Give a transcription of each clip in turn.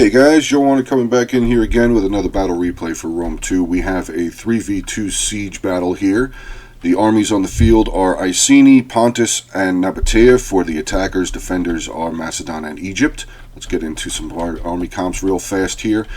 Hey guys, Joe Warner coming back in here again with another battle replay for Rome 2. We have a 3v2 siege battle here. The armies on the field are Iceni, Pontus, and Nabatea. For the attackers, defenders are Macedon and Egypt. Let's get into some army comps real fast here.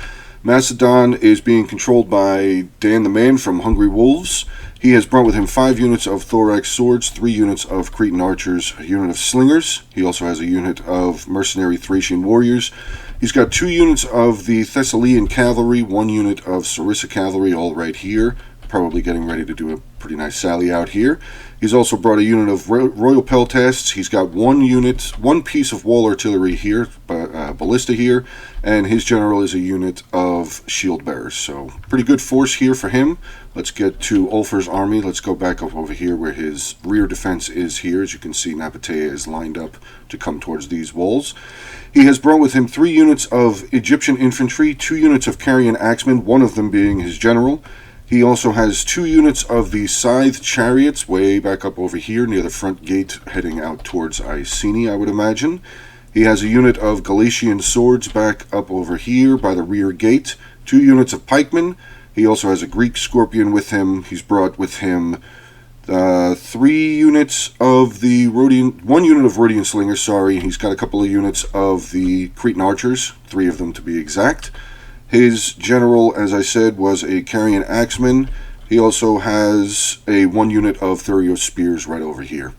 Macedon is being controlled by Dan the Man from Hungry Wolves. He has brought with him 5 units of thorax swords, 3 units of Cretan archers, a unit of slingers. He also has a unit of mercenary Thracian warriors. He's got 2 units of the Thessalian cavalry, 1 unit of Sarissa cavalry, all right here. Probably getting ready to do a pretty nice sally out here. He's also brought a unit of Royal Peltasts. He's got 1 piece of wall artillery here, ballista here, and his general is a unit of shield bearers. So pretty good force here for him. Let's get to Ulfer's army. Let's go back up over here where his rear defense is here. As you can see, Nabatea is lined up to come towards these walls. He has brought with him 3 units of Egyptian infantry, 2 units of Carian axemen, one of them being his general. He also has 2 units of the Scythe chariots way back up over here near the front gate heading out towards Iceni, I would imagine. He has a unit of Galatian swords back up over here by the rear gate, 2 units of pikemen. He also has a Greek scorpion with him. He's brought with him 3 units of the Rhodian, 1 unit of Rhodian slingers, sorry. He's got a couple of units of the Cretan archers, 3 of them to be exact. His general, as I said, was a Carian axeman. He also has a 1 unit of Thurios spears right over here.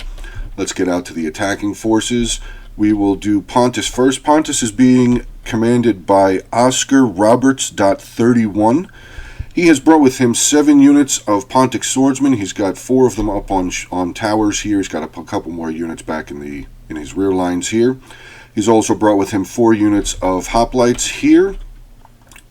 Let's get out to the attacking forces. We will do Pontus first. Pontus is being commanded by Oscar Roberts. 31. He has brought with him 7 units of Pontic swordsmen. He's got 4 of them up on towers here. He's got a couple more units back in his rear lines here. He's also brought with him 4 units of hoplites here.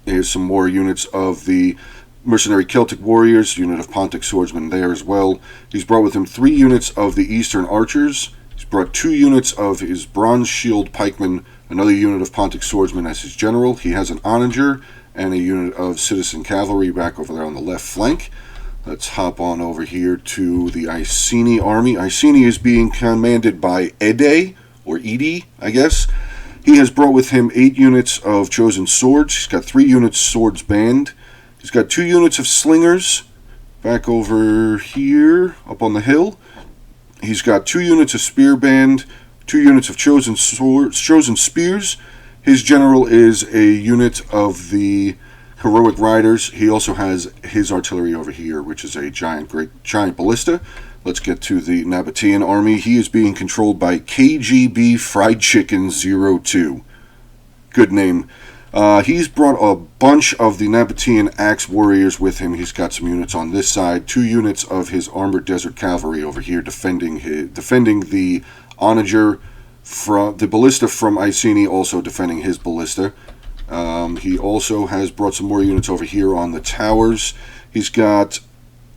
Here's some more units of the mercenary Celtic warriors, unit of Pontic swordsmen there as well. He's brought with him 3 units of the eastern archers. He's brought 2 units of his bronze shield pikemen, another unit of Pontic swordsmen as his general. He has an onager and a unit of citizen cavalry back over there on the left flank. Let's hop on over here to the Iceni army. Iceni is being commanded by Ede, or Edi, I guess. He has brought with him 8 units of chosen swords. He's got 3 units swords band. He's got 2 units of slingers back over here up on the hill. He's got 2 units of spear band, 2 units of chosen spears. His general is a unit of the heroic riders. He also has his artillery over here, which is a giant ballista. Let's get to the Nabatean army. He is being controlled by KGB Fried Chicken 02. Good name. He's brought a bunch of the Nabatean axe warriors with him. He's got some units on this side. 2 units of his armored desert cavalry over here defending the onager. From the ballista from Iceni, also defending his ballista. He also has brought some more units over here on the towers. He's got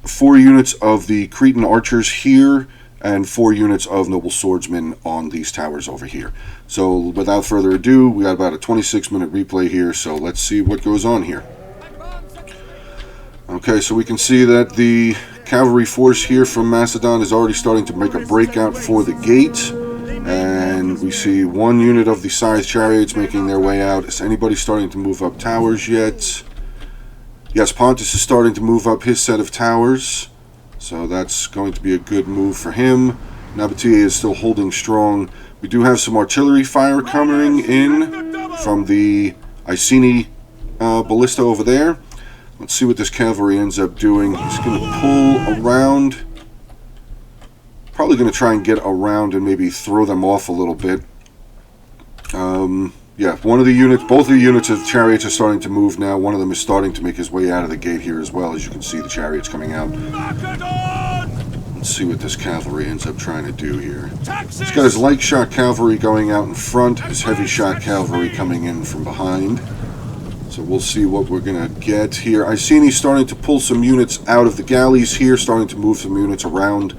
4 units of the Cretan archers here and 4 units of noble swordsmen on these towers over here. So without further ado, we got about a 26-minute replay here, so let's see what goes on here. Okay, so we can see that the cavalry force here from Macedon is already starting to make a breakout for the gate. And we see 1 unit of the Scythe chariots making their way out. Is anybody starting to move up towers yet? Yes, Pontus is starting to move up his set of towers. So that's going to be a good move for him. Nabatea is still holding strong. We do have some artillery fire coming in from the Iceni ballista over there. Let's see what this cavalry ends up doing. He's going to pull around. Probably going to try and get around and maybe throw them off a little bit. Yeah, both of the units of chariots are starting to move now. One of them is starting to make his way out of the gate here as well. As you can see, the chariots coming out. Let's see what this cavalry ends up trying to do here. He's got his light shot cavalry going out in front, his heavy shot cavalry coming in from behind. So we'll see what we're going to get here. Iceni's starting to pull some units out of the galleys here, starting to move some units around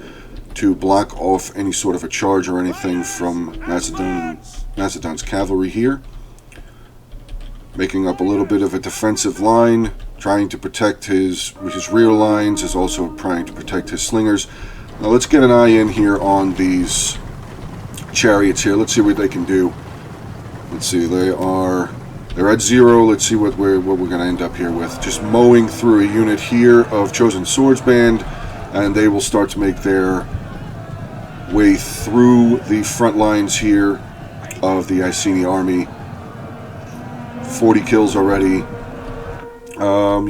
to block off any sort of a charge or anything from Macedon's cavalry here. Making up a little bit of a defensive line, trying to protect his rear lines, is also trying to protect his slingers. Now let's get an eye in here on these chariots here. Let's see what they can do. Let's see, they are They're at 0. Let's see what we're going to end up here with. Just mowing through a unit here of Chosen Swordsband, and they will start to make their way through the front lines here of the Iceni army. 40 kills already.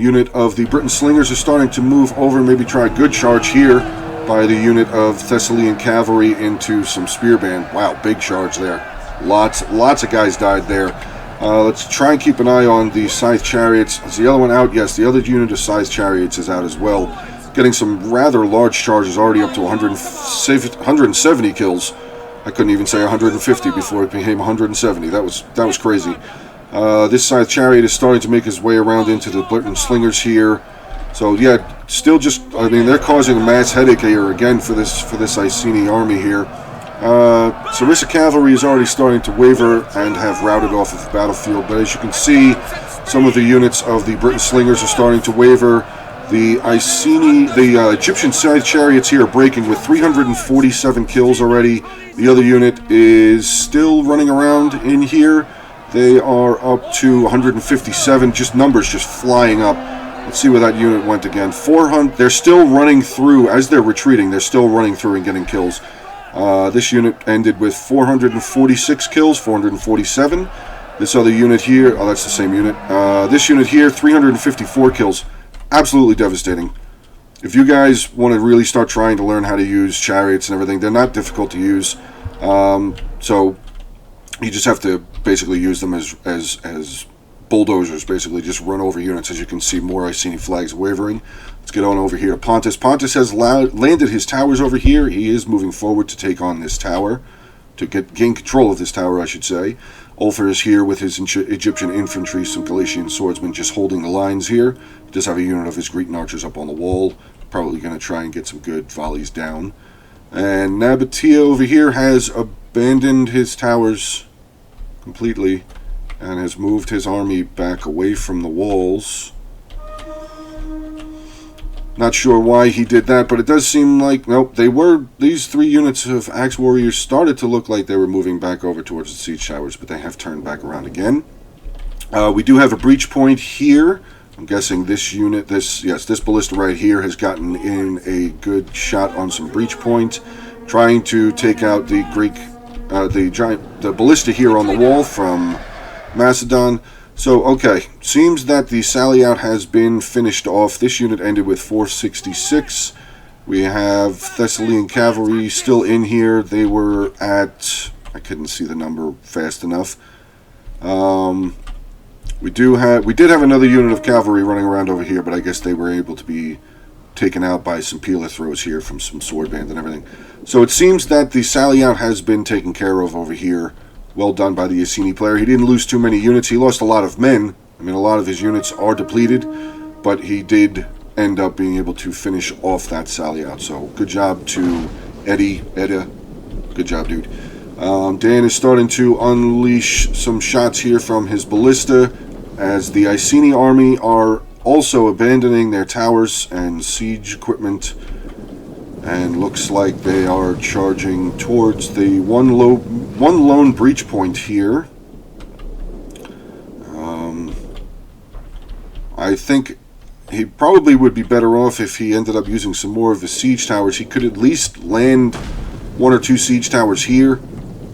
Unit of the Britain Slingers is starting to move over, maybe try a good charge here by the unit of Thessalian cavalry into some spearband. Wow, big charge there. Lots of guys died there. Let's try and keep an eye on the Scythe Chariots. Is the other one out? Yes, the other unit of Scythe Chariots is out as well. Getting some rather large charges, already up to 170 kills. I couldn't even say 150 before it became 170. That was crazy. This Scythe Chariot is starting to make his way around into the Britain Slingers here. So yeah, still just, I mean, they're causing a mass headache here again for this Iceni army here. Sarissa Cavalry is already starting to waver and have routed off of the battlefield, but as you can see, some of the units of the Britain Slingers are starting to waver. The Egyptian Scythe Chariots here are breaking with 347 kills already. The other unit is still running around in here. They are up to 157, just numbers just flying up. Let's see where that unit went again. 400. They're still running through, as they're retreating, they're still running through and getting kills. This unit ended with 446 kills, 447. This other unit here, oh, that's the same unit. This unit here, 354 kills. Absolutely devastating. If you guys want to really start trying to learn how to use chariots and everything, they're not difficult to use. So you just have to basically use them as bulldozers, basically just run over units. As you can see, more Iceni flags wavering. Let's get on over here to Pontus. Pontus has landed his towers over here. He is moving forward to take on this tower, to gain control of this tower, I should say. Ulfr is here with his Egyptian infantry, some Galatian swordsmen just holding the lines here. He does have a unit of his Cretan archers up on the wall, probably going to try and get some good volleys down. And Nabatea over here has abandoned his towers completely and has moved his army back away from the walls. Not sure why he did that, but it does seem like, nope, these three units of Axe Warriors started to look like they were moving back over towards the siege towers, but they have turned back around again. We do have a breach point here. I'm guessing this unit, this ballista right here has gotten in a good shot on some breach point, trying to take out the the ballista here on the wall from Macedon. So, okay, seems that the sally out has been finished off. This unit ended with 466. We have Thessalian cavalry still in here. They were at, I couldn't see the number fast enough. We did have another unit of cavalry running around over here, but I guess they were able to be taken out by some Pila throws here from some sword band and everything. So it seems that the sally out has been taken care of over here. Well done by the Iceni player. He didn't lose too many units. He lost a lot of men. I mean, a lot of his units are depleted, but he did end up being able to finish off that sally out. So good job to Edda. Good job, dude. Dan is starting to unleash some shots here from his ballista, as the Iceni army are also abandoning their towers and siege equipment, and looks like they are charging towards the one lone breach point here. I think he probably would be better off if he ended up using some more of his siege towers. He could at least land one or two siege towers here,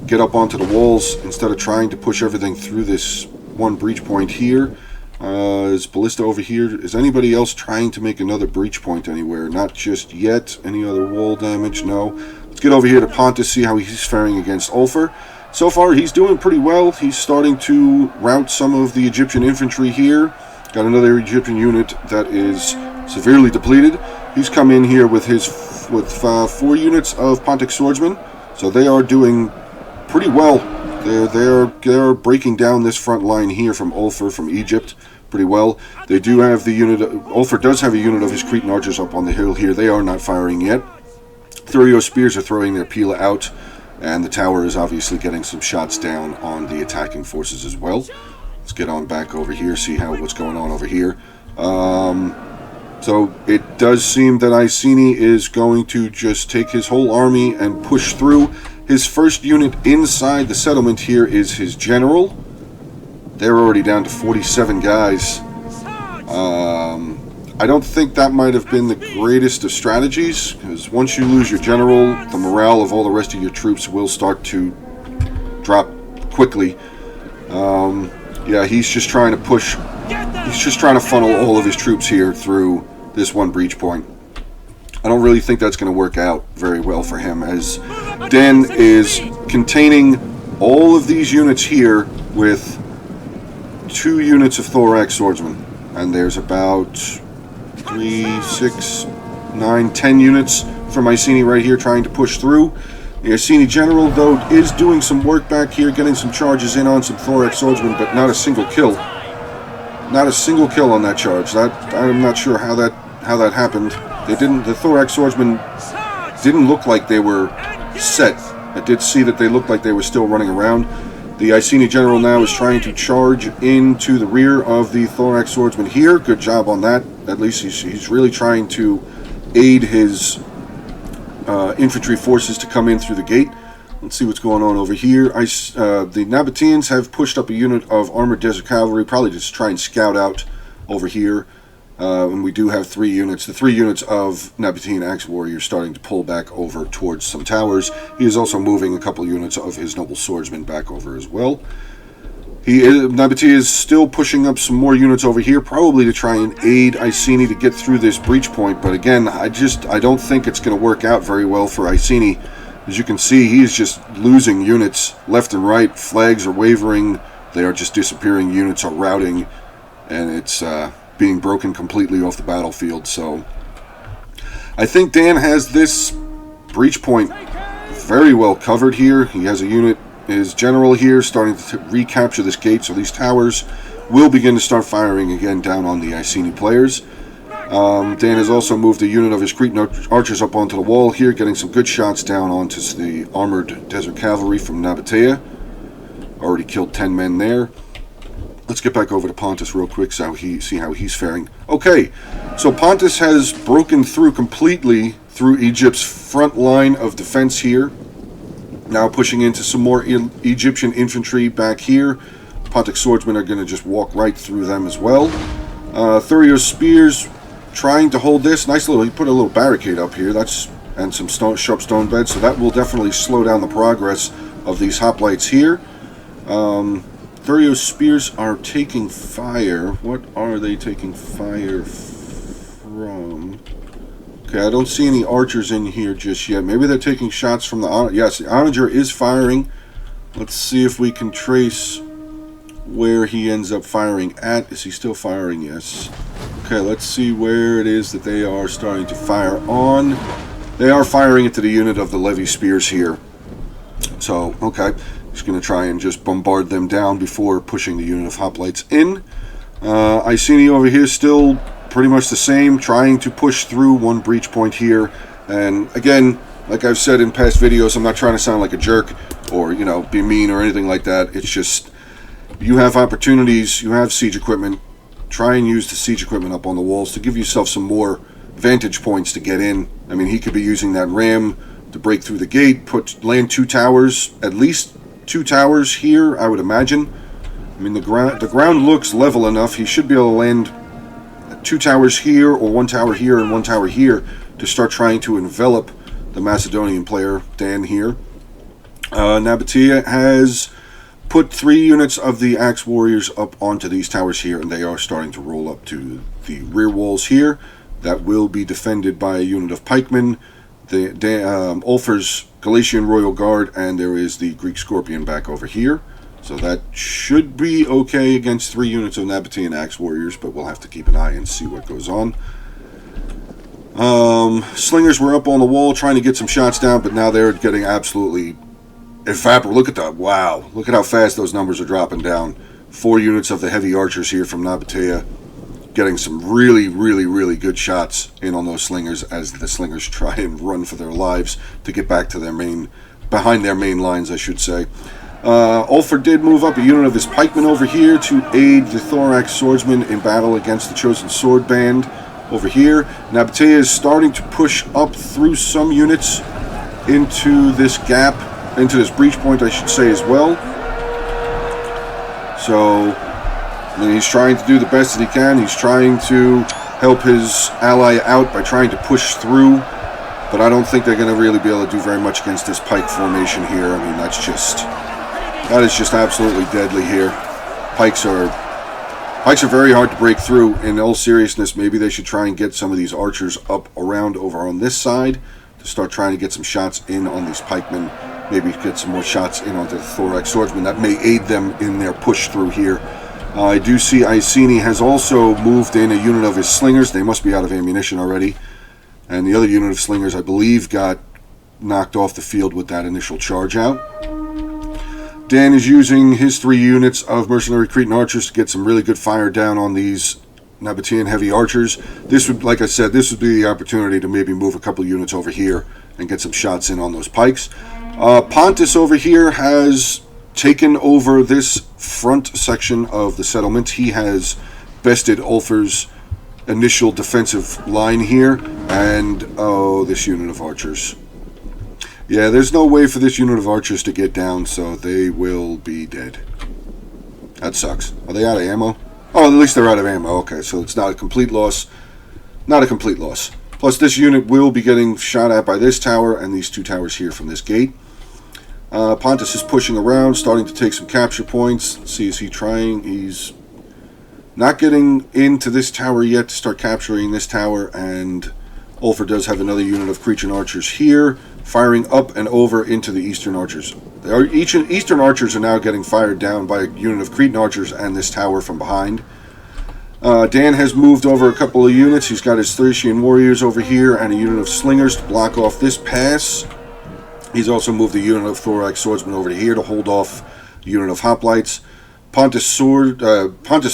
get up onto the walls, instead of trying to push everything through this one breach point here. Is ballista over here? Is anybody else trying to make another breach point anywhere? Not just yet. Any other wall damage? No. Let's get over here to Pontus, see how he's faring against Ulfr. So far, he's doing pretty well. He's starting to rout some of the Egyptian infantry here. Got another Egyptian unit that is severely depleted. He's come in here with 4 units of Pontic swordsmen, so they are doing pretty well. They're breaking down this front line here from Ulfr from Egypt pretty well. They do have the unit. Ulfr does have a unit of his Cretan archers up on the hill here. They are not firing yet. Thurio spears are throwing their Pila out, and the tower is obviously getting some shots down on the attacking forces as well. Let's get on back over here, see what's going on over here. So it does seem that Iceni is going to just take his whole army and push through. His first unit inside the settlement here is his general. They're already down to 47 guys. I don't think that might have been the greatest of strategies, because once you lose your general, the morale of all the rest of your troops will start to drop quickly. Yeah, he's just trying to push. He's just trying to funnel all of his troops here through this one breach point. I don't really think that's going to work out very well for him, as Dan is containing all of these units here with 2 units of Thorax Swordsmen. And there's about 3, 6, 9, 10 units from Iceni right here trying to push through. The Iceni General, though, is doing some work back here, getting some charges in on some Thorax Swordsmen, but not a single kill. Not a single kill on that charge. I'm not sure how that happened. The Thorax Swordsmen didn't look like they were set. I did see that they looked like they were still running around. The Iceni General now is trying to charge into the rear of the Thorax Swordsman here. Good job on that. At least he's really trying to aid his infantry forces to come in through the gate. Let's see what's going on over here. The Nabateans have pushed up a unit of armored desert cavalry, probably just to try and scout out over here. And we do have 3 units. The 3 units of Nabatean Axe Warriors starting to pull back over towards some towers. He is also moving a couple units of his Noble Swordsmen back over as well. Nabatea is still pushing up some more units over here, probably to try and aid Iceni to get through this breach point. But again, I don't think it's going to work out very well for Iceni. As you can see, he is just losing units left and right. Flags are wavering. They are just disappearing. Units are routing. And it's being broken completely off the battlefield. So I think Dan has this breach point very well covered here. He has a unit, his general here, starting to recapture this gate. So these towers will begin to start firing again down on the Iceni players. Dan has also moved a unit of his Cretan archers up onto the wall here, getting some good shots down onto the armored desert cavalry from Nabatea. Already killed 10 men there. Let's get back over to Pontus real quick so see how he's faring. Okay, so Pontus has broken through completely through Egypt's front line of defense here. Now pushing into some more Egyptian infantry back here. Pontic swordsmen are going to just walk right through them as well. Thurio's spears trying to hold this. Nice little, he put a little barricade up here. And some sharp stone beds, so that will definitely slow down the progress of these hoplites here. Thurio's spears are taking fire. What are they taking fire from? Okay, I don't see any archers in here just yet. Maybe they're taking shots from the... Yes, the onager is firing. Let's see if we can trace where he ends up firing at. Is he still firing? Yes. Okay, let's see where it is that they are starting to fire on. They are firing into the unit of the Levy spears here. So, okay. He's going to try and just bombard them down before pushing the unit of hoplites in. Iceni over here still pretty much the same, trying to push through one breach point here. And again, like I've said in past videos, I'm not trying to sound like a jerk or, you know, be mean or anything like that. It's just, you have opportunities, you have siege equipment. Try and use the siege equipment up on the walls to give yourself some more vantage points to get in. I mean, he could be using that ram to break through the gate, land 2 towers, at least 2 towers here, I would imagine. I mean, the ground looks level enough. He should be able to land 2 towers here, or 1 tower here and 1 tower here, to start trying to envelop the Macedonian player, Dan here. Nabatea has put 3 units of the Axe Warriors up onto these towers here, and they are starting to roll up to the rear walls here. That will be defended by a unit of pikemen, Ulfer's Galatian Royal Guard, and there is the Greek Scorpion back over here. So that should be okay against 3 units of Nabatean Axe Warriors, but we'll have to keep an eye and see what goes on. Slingers were up on the wall trying to get some shots down, but now they're getting absolutely evaporated. Look at that. Wow. Look at how fast those numbers are dropping down. 4 units of the heavy archers here from Nabatea getting some really, really, really good shots in on those slingers as the slingers try and run for their lives to get back to their behind their main lines, I should say. Ulfer did move up a unit of his pikemen over here to aid the Thorax swordsmen in battle against the Chosen Sword Band over here. Nabatea is starting to push up through some units into this gap, into this breach point, I should say, as well. So I mean, he's trying to do the best that he can. He's trying to help his ally out by trying to push through. But I don't think they're going to really be able to do very much against this pike formation here. I mean, that is just absolutely deadly here. Pikes are very hard to break through. In all seriousness, maybe they should try and get some of these archers up around over on this side to start trying to get some shots in on these pikemen. Maybe get some more shots in onto the thorax swordsman. That may aid them in their push through here. I do see Iceni has also moved in a unit of his slingers. They must be out of ammunition already. And the other unit of slingers, I believe, got knocked off the field with that initial charge out. Dan is using his 3 units of mercenary Cretan archers to get some really good fire down on these Nabatean heavy archers. This would, like I said, this would be the opportunity to maybe move a couple units over here and get some shots in on those pikes. Pontus over here has taken over this front section of the settlement. He has bested Ulfer's initial defensive line here, and oh, this unit of archers. Yeah, there's no way for this unit of archers to get down, so they will be dead. That sucks. Are they out of ammo? Oh, at least they're out of ammo. Okay, so it's not a complete loss. Not a complete loss. Plus, this unit will be getting shot at by this tower and these 2 towers here from this gate. Pontus is pushing around, starting to take some capture points. Let's see, is he trying? He's not getting into this tower yet to start capturing this tower, and Ulfer does have another unit of Cretan archers here, firing up and over into the Eastern archers. Eastern archers are now getting fired down by a unit of Cretan archers and this tower from behind. Dan has moved over a couple of units. He's got his Thracian warriors over here and a unit of slingers to block off this pass. He's also moved a unit of thorax swordsmen over here to hold off a unit of hoplites. Pontus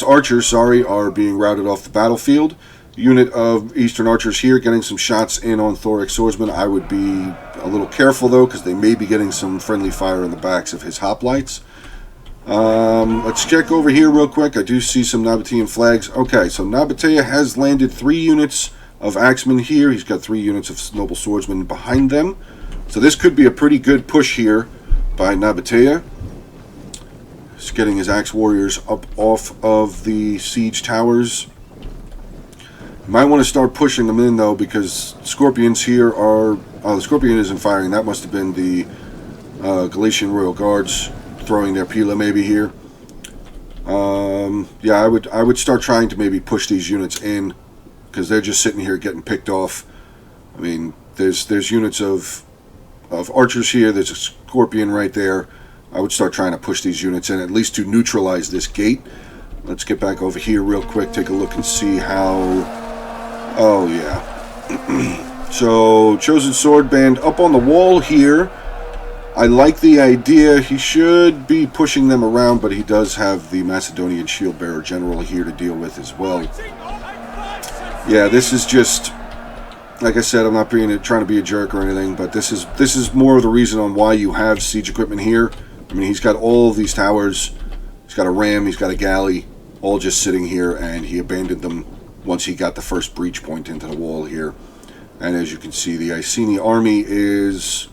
archers, are being routed off the battlefield. Unit of Eastern archers here getting some shots in on thorax swordsmen. I would be a little careful though, because they may be getting some friendly fire in the backs of his hoplites. Let's check over here real quick. I do see some Nabatean flags. Okay, so Nabatea has landed 3 units of axemen here. He's got 3 units of noble swordsmen behind them. So this could be a pretty good push here by Nabatea. He's getting his axe warriors up off of the siege towers. You might want to start pushing them in though, because scorpions here are... Oh, the scorpion isn't firing. That must have been the Galatian Royal Guards throwing their pila maybe here. Yeah, I would start trying to maybe push these units in, because they're just sitting here getting picked off. I mean, there's units of archers here. There's a scorpion right there. I would start trying to push these units in, at least to neutralize this gate. Let's get back over here real quick, take a look and see how... Oh, yeah. So, Chosen Sword Band up on the wall here. I like the idea. He should be pushing them around, but he does have the Macedonian Shield Bearer General here to deal with as well. Yeah, this is just... Like I said, I'm not trying to be a jerk or anything, but this is more of the reason on why you have siege equipment here. I mean, he's got all of these towers. He's got a ram, he's got a galley, all just sitting here, and he abandoned them once he got the first breach point into the wall here. And as you can see, the Iceni army is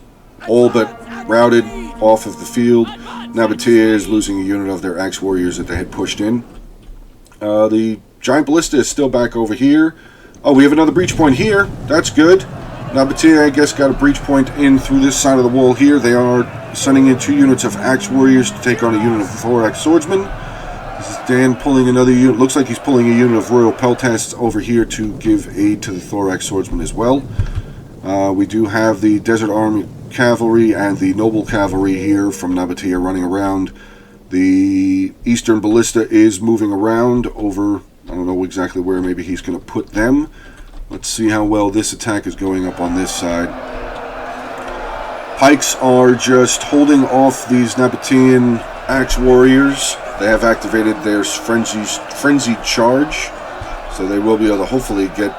all but routed off of the field. Nabatea is losing a unit of their axe warriors that they had pushed in. The giant ballista is still back over here. Oh, we have another breach point here. That's good. Nabatea, I guess, got a breach point in through this side of the wall here. They are sending in 2 units of axe warriors to take on a unit of thorax swordsmen. This is Dan pulling another unit. Looks like he's pulling a unit of royal peltasts over here to give aid to the thorax swordsmen as well. We do have the Desert Army Cavalry and the Noble Cavalry here from Nabatea running around. The Eastern Ballista is moving around over... I don't know exactly where maybe he's going to put them. Let's see how well this attack is going up on this side. Pikes are just holding off these Nabatean axe warriors. They have activated their frenzied charge, so they will be able to hopefully get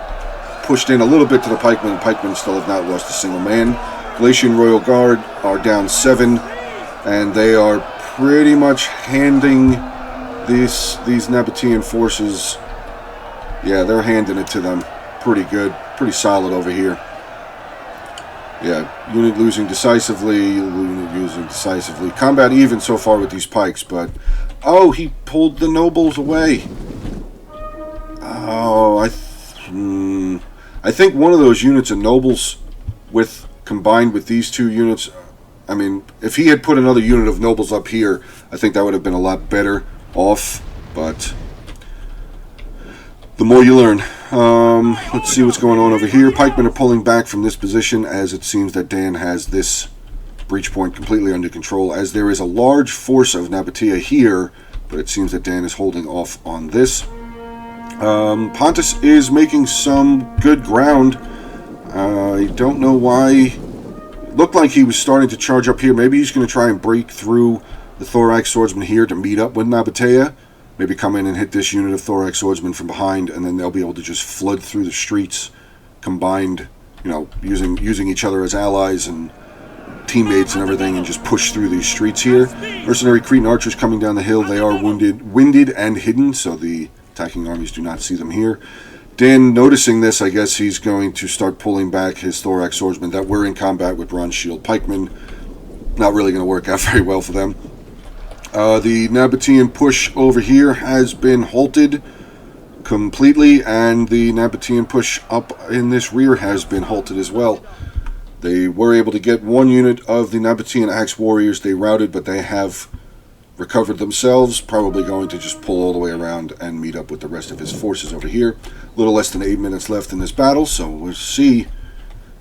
pushed in a little bit to the pikemen. The pikemen still have not lost a single man. Galatian Royal Guard are down 7, and they are pretty much handing these Nabatean forces, yeah, they're handing it to them pretty good, pretty solid over here. Yeah, unit losing decisively, Combat even so far with these pikes, but Oh, he pulled the nobles away. Oh, I think one of those units of nobles combined with these two units, I mean, if he had put another unit of nobles up here, I think that would have been a lot better off, but the more you learn. Let's see what's going on over here. Pikemen are pulling back from this position as it seems that Dan has this breach point completely under control, as there is a large force of Nabatea here, but it seems that Dan is holding off on this. Pontus is making some good ground. I don't know why. It looked like he was starting to charge up here. Maybe he's going to try and break through the Thorax Swordsman here to meet up with Nabatea. Maybe come in and hit this unit of Thorax Swordsmen from behind, and then they'll be able to just flood through the streets, combined, you know, using each other as allies and teammates and everything, and just push through these streets here. Mercenary Cretan archers coming down the hill. They are winded and hidden, so the attacking armies do not see them here. Dan, noticing this, I guess he's going to start pulling back his Thorax Swordsmen that were in combat with Bronze Shield Pikemen. Not really going to work out very well for them. The Nabatean push over here has been halted completely, and the Nabatean push up in this rear has been halted as well. They were able to get one unit of the Nabatean Axe Warriors. They routed, but they have recovered themselves, probably going to just pull all the way around and meet up with the rest of his forces over here. A little less than 8 minutes left in this battle, so we'll see.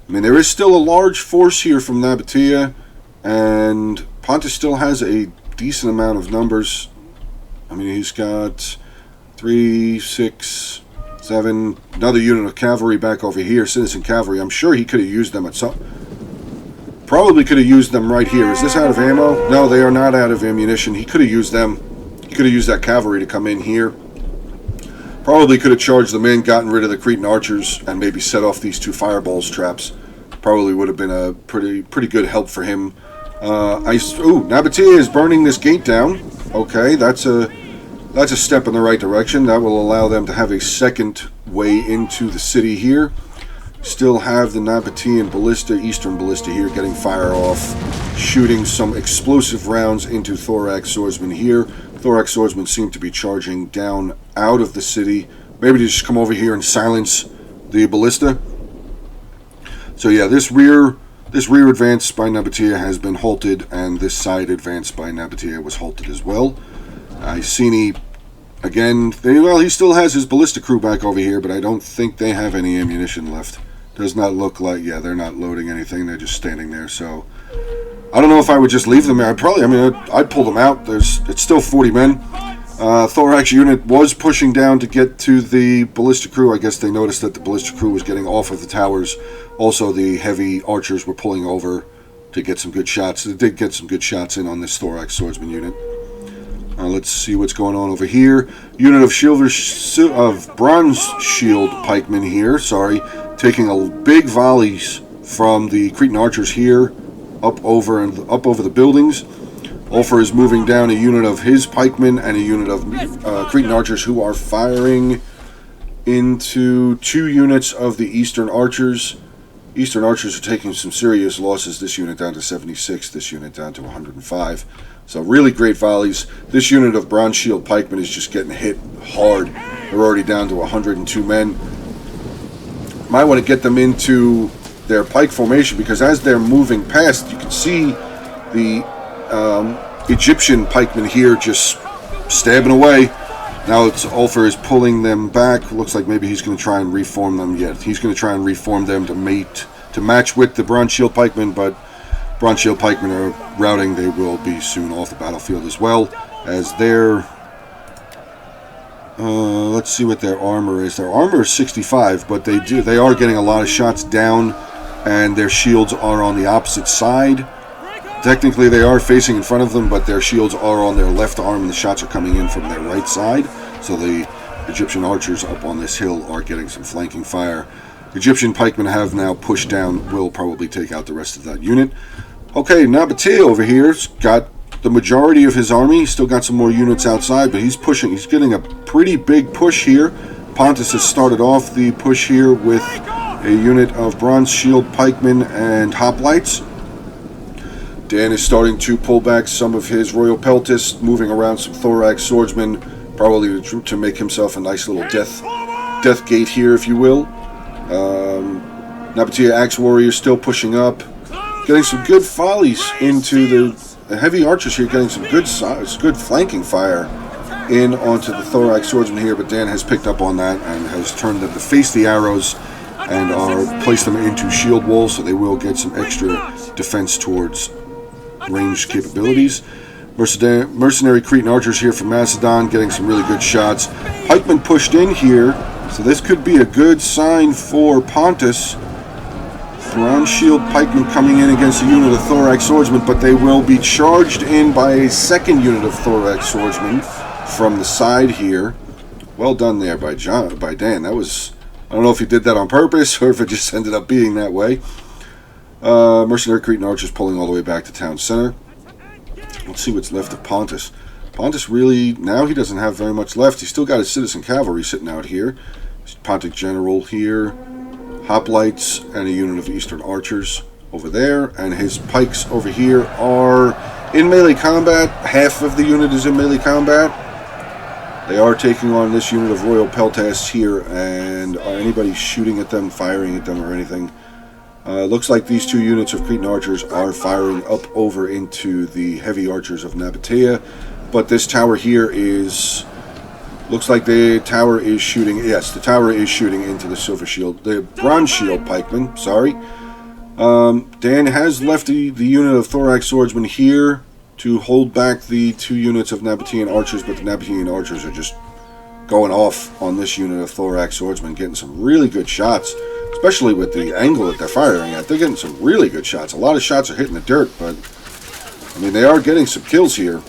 I mean, there is still a large force here from Nabatea, and Pontus still has a decent amount of numbers. I mean, he's got 3, 6, 7, another unit of cavalry back over here, citizen cavalry. I'm sure he could have used them at some... Probably could have used them right here. Is this out of ammo? No, they are not out of ammunition. He could have used them. He could have used that cavalry to come in here. Probably could have charged them in, gotten rid of the Cretan archers, and maybe set off these 2 fireballs traps. Probably would have been a pretty good help for him. Nabatea is burning this gate down. Okay, that's a step in the right direction. That will allow them to have a second way into the city here. Still have the Nabatean ballista, eastern ballista here, getting fire off, shooting some explosive rounds into Thorax Swordsmen here. Thorax Swordsmen seem to be charging down out of the city. Maybe to just come over here and silence the ballista. So yeah, this rear advance by Nabatea has been halted, and this side advance by Nabatea was halted as well. Iceni, again, he still has his ballista crew back over here, but I don't think they have any ammunition left. Does not look like, yeah, they're not loading anything. They're just standing there, so I don't know if I would just leave them there. I'd pull them out. It's still 40 men. Thorax unit was pushing down to get to the ballista crew. I guess they noticed that the ballista crew was getting off of the towers. Also, the heavy archers were pulling over to get some good shots. They did get some good shots in on this Thorax Swordsman unit. Let's see what's going on over here. Unit of Bronze Shield Pikemen here. Taking a big volleys from the Cretan archers here up over the buildings. Ulfr is moving down a unit of his pikemen and a unit of Cretan archers who are firing into 2 units of the Eastern archers. Eastern archers are taking some serious losses. This unit down to 76, this unit down to 105. So really great volleys. This unit of Bronze Shield Pikemen is just getting hit hard. They're already down to 102 men. Might want to get them into their pike formation, because as they're moving past, you can see the Egyptian pikemen here just stabbing away. Now Ulfr is pulling them back. Looks like maybe he's going to try and reform them. Yeah, he's going to try and reform them to match with the Bronze Shield Pikemen, but Bronze Shield Pikemen are routing. They will be soon off the battlefield as well, as their... let's see what their armor is. Their armor is 65, but they are getting a lot of shots down, and their shields are on the opposite side. Technically, they are facing in front of them, but their shields are on their left arm, and the shots are coming in from their right side. So the Egyptian archers up on this hill are getting some flanking fire. Egyptian pikemen have now pushed down, will probably take out the rest of that unit. Okay, Nabatea over here's got the majority of his army. He's still got some more units outside, but he's pushing. He's getting a pretty big push here. Pontus has started off the push here with a unit of Bronze Shield Pikemen and Hoplites. Dan is starting to pull back some of his Royal Peltis, moving around some Thorax Swordsmen, probably to make himself a nice little death gate here, if you will. Nabatea Axe Warrior still pushing up, getting some good volleys into the heavy archers here, getting some good flanking fire in onto the Thorax Swordsman here, but Dan has picked up on that and has turned them to face the arrows and placed them into shield walls, so they will get some extra defense towards ranged capabilities. Mercenary Cretan archers here from Macedon getting some really good shots. Pikemen pushed in here, so this could be a good sign for Pontus. Bronze Shield Pikemen coming in against a unit of Thorax Swordsmen, but they will be charged in by a second unit of Thorax Swordsmen from the side here. Well done there by Dan. That was, I don't know if he did that on purpose or if it just ended up being that way. Mercenary Cretan archers pulling all the way back to town center. Let's see what's left of Pontus. Pontus really, now he doesn't have very much left. He's still got his citizen cavalry sitting out here. Pontic General here. Hoplites and a unit of Eastern archers over there. And his pikes over here are in melee combat. Half of the unit is in melee combat. They are taking on this unit of Royal Peltasts here, and anybody shooting at them, firing at them, or anything. Looks like these two units of Cretan archers are firing up over into the heavy archers of Nabatea, but this tower here is... Looks like the tower is shooting... Yes, the tower is shooting into the Silver Shield... The Bronze Shield Pikemen, sorry. Dan has left the unit of Thorax Swordsmen here to hold back the two units of Nabatean archers, but the Nabatean archers are just going off on this unit of Thorax Swordsmen, getting some really good shots, especially with the angle that they're firing at. They're getting some really good shots. A lot of shots are hitting the dirt, but I mean, they are getting some kills here.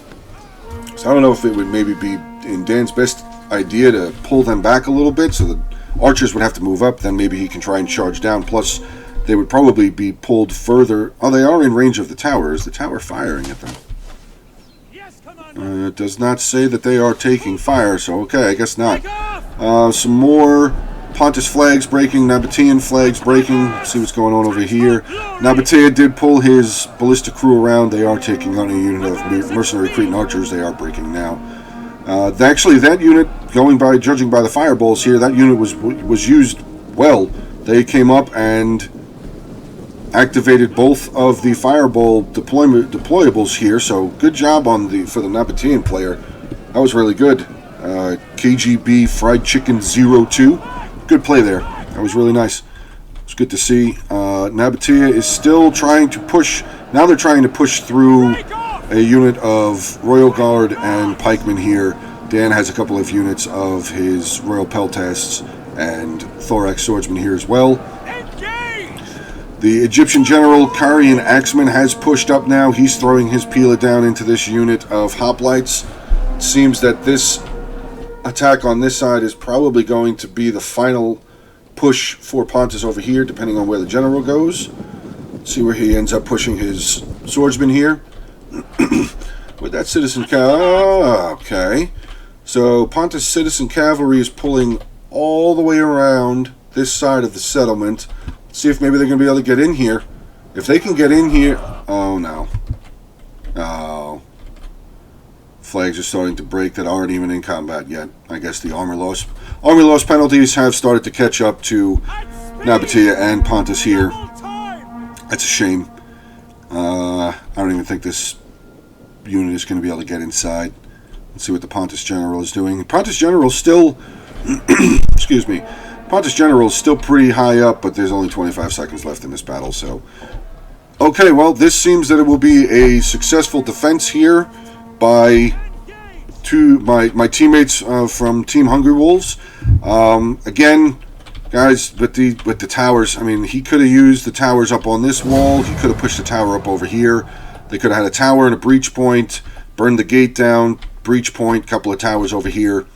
So I don't know if it would maybe be in Dan's best idea to pull them back a little bit so the archers would have to move up, then maybe he can try and charge down. Plus, they would probably be pulled further. Oh, they are in range of the tower. Is the tower firing at them? It does not say that they are taking fire, so okay, I guess not. Some more Pontus flags breaking, Nabatean flags breaking. See what's going on over here. Nabatea did pull his ballista crew around. They are taking on a unit of mercenary Cretan archers. They are breaking now. Actually, that unit, judging by the fireballs here, that unit was used well. They came up and activated both of the fireball deployables here, so good job for the Nabatean player. That was really good. KGB Fried Chicken 02. Good play there. That was really nice. It's good to see. Nabatea is still trying to push. Now they're trying to push through a unit of Royal Guard and Pikemen here. Dan has a couple of units of his Royal Peltasts and Thorax Swordsmen here as well. The Egyptian General Carian Axeman has pushed up now. He's throwing his Pila down into this unit of hoplites. It seems that this attack on this side is probably going to be the final push for Pontus over here, depending on where the general goes. Let's see where he ends up pushing his swordsman here. With that citizen okay. So Pontus citizen cavalry is pulling all the way around this side of the settlement. See if maybe they're going to be able to get in here. If they can get in here... Oh, no. Oh. Flags are starting to break that aren't even in combat yet. I guess the armor loss penalties have started to catch up to Nabatea and Pontus here. That's a shame. I don't even think this unit is going to be able to get inside. Let's see what the Pontus General is doing. Pontus General still... excuse me. Pontus General is still pretty high up, but there's only 25 seconds left in this battle, so... Okay, well, this seems that it will be a successful defense here by my teammates from Team Hungry Wolves. Again, guys, with the towers, I mean, he could have used the towers up on this wall. He could have pushed the tower up over here. They could have had a tower and a breach point, burned the gate down, breach point, couple of towers over here.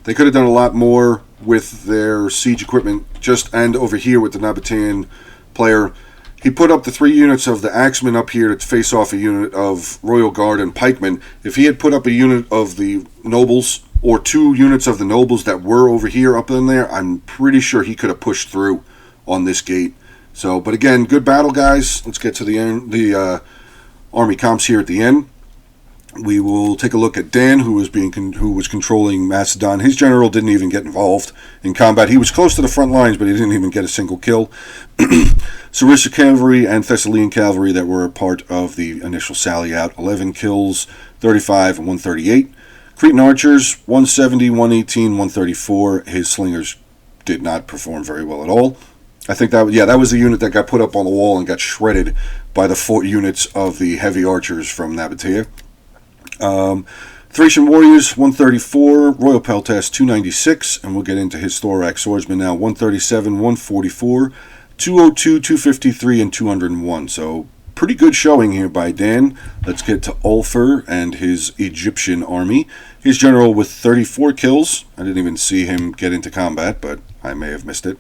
They could have done a lot more with their siege equipment, and over here with the Nabatean player. He put up the 3 units of the Axemen up here to face off a unit of Royal Guard and Pikemen. If he had put up a unit of the nobles, or 2 units of the nobles that were over here up in there, I'm pretty sure he could have pushed through on this gate. So, but again, good battle, guys. Let's get to the end, army comps here at the end. We will take a look at Dan, who was controlling Macedon. His general didn't even get involved in combat. He was close to the front lines, but he didn't even get a single kill. Sarissa cavalry and Thessalian cavalry that were a part of the initial sally out, 11 kills, 35 and 138. Cretan archers, 170, 118, 134. His slingers did not perform very well at all. I think that was the unit that got put up on the wall and got shredded by the 4 units of the heavy archers from Nabatea. Thracian warriors, 134, Royal Peltas, 296, and we'll get into his thorax swordsman now, 137, 144, 202, 253, and 201. So pretty good showing here by Dan. Let's get to Ulfr and his Egyptian army. His general with 34 kills. I didn't even see him get into combat, but I may have missed it.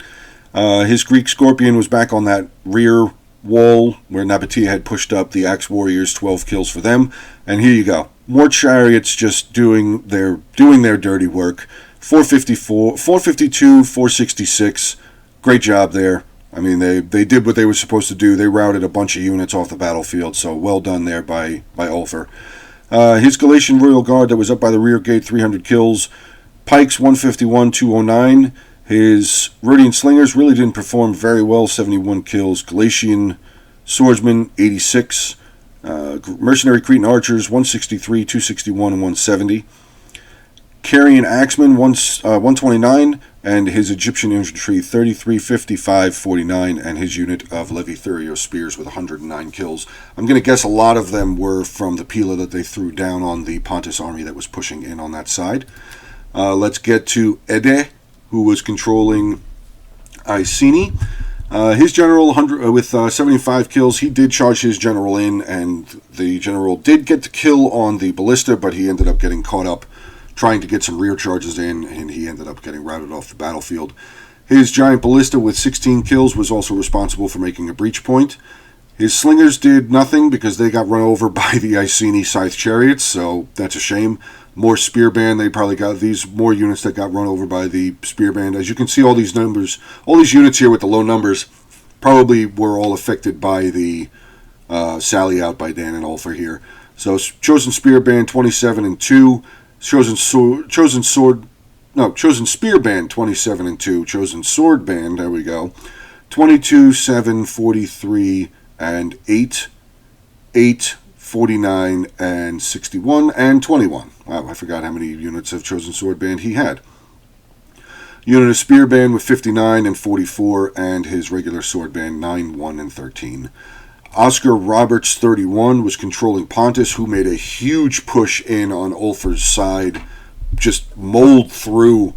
His Greek Scorpion was back on that rear wall where Nabatea had pushed up the Axe Warriors, 12 kills for them. And here you go. More chariots just doing their dirty work. 454, 452, 466. Great job there. I mean, they did what they were supposed to do. They routed a bunch of units off the battlefield, so well done there by Ulfr. His Galatian Royal Guard that was up by the rear gate, 300 kills. Pikes, 151, 209. His Rhodian Slingers really didn't perform very well, 71 kills. Galatian Swordsmen, 86. Mercenary Cretan Archers, 163, 261, and 170. Carian Axemen, 129. And his Egyptian Infantry, 33, 55, 49. And his unit of Levithurio Spears with 109 kills. I'm going to guess a lot of them were from the Pila that they threw down on the Pontus army that was pushing in on that side. Let's get to Ede, who was controlling Iceni. His general with 75 kills, he did charge his general in, and the general did get the kill on the ballista, but he ended up getting caught up trying to get some rear charges in, and he ended up getting routed off the battlefield. His giant ballista with 16 kills was also responsible for making a breach point. His slingers did nothing because they got run over by the Iceni scythe chariots, so that's a shame. More spear band, they probably got these more units that got run over by the spear band. As you can see, all these numbers, all these units here with the low numbers probably were all affected by the sally out by Dan and Ulfr here. So chosen spear band 27 and 2, chosen spear band 27 and 2, chosen sword band, there we go, 22, 7, 43 and 8, 8, 49 and 61 and 21. Wow, I forgot how many units of chosen sword band he had. Unit of spear band with 59 and 44, and his regular sword band 9, 1 and 13. Oscar Roberts 31 was controlling Pontus, who made a huge push in on Ulfr's side, just mowed through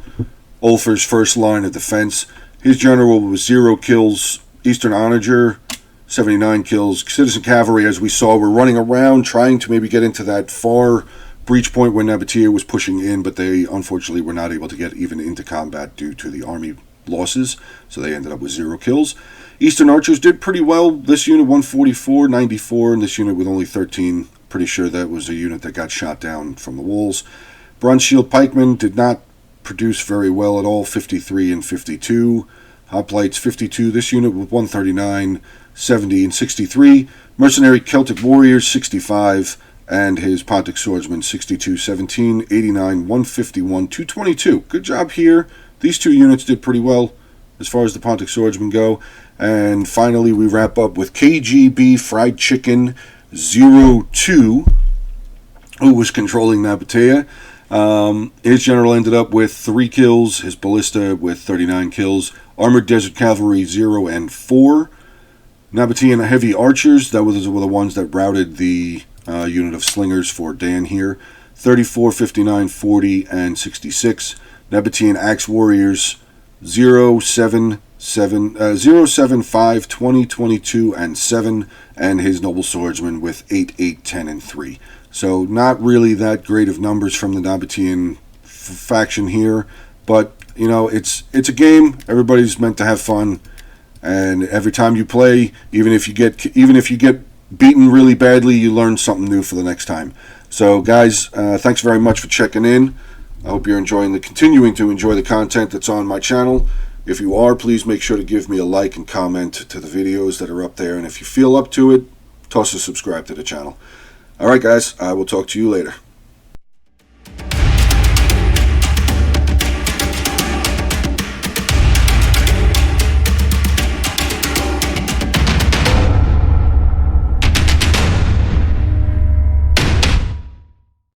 Ulfr's first line of defense. His general was 0 kills. Eastern Onager, 79 kills. Citizen Cavalry, as we saw, were running around trying to maybe get into that far breach point when Nabatea was pushing in, but they unfortunately were not able to get even into combat due to the army losses, so they ended up with 0 kills. Eastern Archers did pretty well. This unit 144, 94, and this unit with only 13. Pretty sure that was a unit that got shot down from the walls. Bronze Shield Pikemen did not produce very well at all, 53 and 52. Hoplites 52, this unit with 139, 70 and 63. Mercenary Celtic Warriors 65, and his Pontic Swordsman 62, 17, 89, 151, 222. Good job here. These two units did pretty well as far as the Pontic Swordsmen go. And finally we wrap up with KGB Fried Chicken 02, who was controlling Nabatea. His general ended up with 3 kills, his ballista with 39 kills. Armored Desert Cavalry 0 and 4. Nabatean Heavy Archers, that were the ones that routed the unit of slingers for Dan here. 34, 59, 40, and 66. Nabatean Axe Warriors 0, 7, 5, 20, 22, and 7. And his Noble Swordsman with 8, 8, 10, and 3. So not really that great of numbers from the Nabatean faction here. But, you know, it's a game. Everybody's meant to have fun. And every time you play, even if you get beaten really badly, you learn something new for the next time. So guys, thanks very much for checking in. I hope you're continuing to enjoy the content that's on my channel. If you are, please make sure to give me a like and comment to the videos that are up there. And if you feel up to it, toss a subscribe to the channel. All right, guys, I will talk to you later.